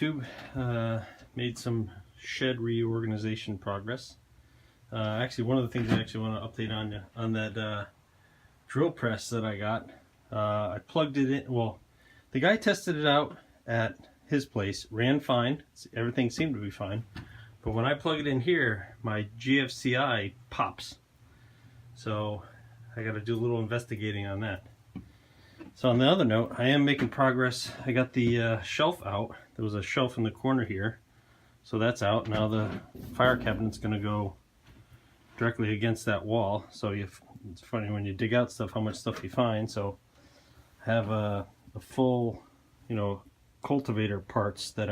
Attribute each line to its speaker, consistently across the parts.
Speaker 1: YouTube. Made some shed reorganization progress. Actually, one of the things I actually want to update on that drill press that I got. I plugged it in. Well, the guy tested it out at his place, ran fine. Everything seemed to be fine. But when I plug it in here, my GFCI pops. So I got to do a little investigating on that. So on the other note, I am making progress. I got the shelf out. There was a shelf in the corner here. So that's out. Now the fire cabinet's going to go directly against that wall. So it's funny when you dig out stuff, how much stuff you find. So I have a full, cultivator parts that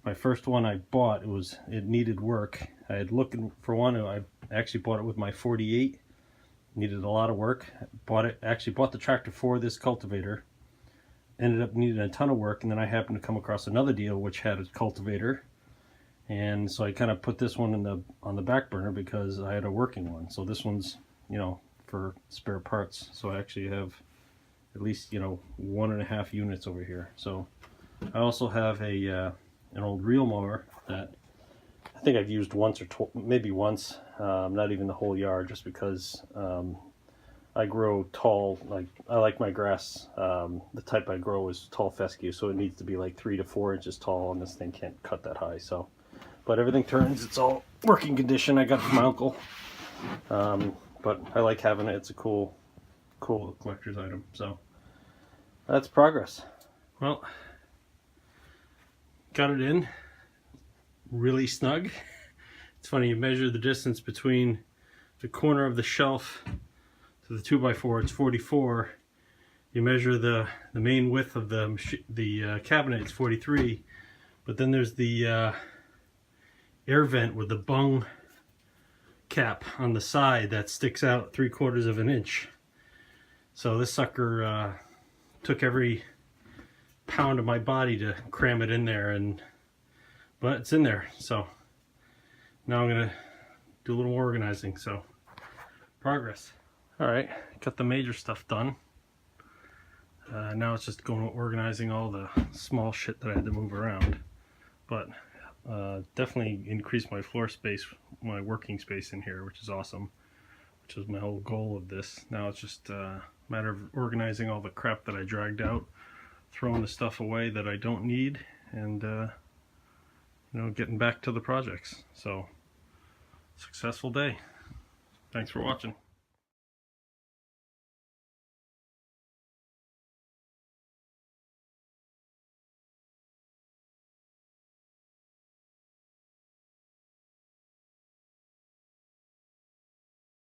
Speaker 1: my first one I bought, it needed work. I had looking for one. I actually bought it with my 48. Needed a lot of work. Actually bought the tractor for this cultivator. Ended up needing a ton of work, and then I happened to come across another deal which had a cultivator, and so I kind of put this one on the back burner because I had a working one. So this one's for spare parts. So I actually have at least 1.5 units over here. So I also have an old reel mower that I think I've used once or maybe once, not even the whole yard, just because I grow tall. I like my grass. The type I grow is tall fescue, so it needs to be like 3 to 4 inches tall, and this thing can't cut that high. So, but everything turns. It's all working condition. I got it from my uncle, but I like having it. It's a cool collector's item. So that's progress. Well, got it in. Really snug. It's funny, you measure the distance between the corner of the shelf to the 2x4, it's 44. You measure the main width of the cabinet, it's 43. But then there's the air vent with the bung cap on the side that sticks out 3/4 of an inch. So this sucker took every pound of my body to cram it in there, but it's in there. So now I'm gonna do a little more organizing. So progress. All right, got the major stuff done. Now it's just going organizing all the small shit that I had to move around. But definitely increased my floor space, my working space in here, which is awesome. Which was my whole goal of this. Now it's just a matter of organizing all the crap that I dragged out, throwing the stuff away that I don't need, and getting back to the projects. So, successful day. Thanks for watching.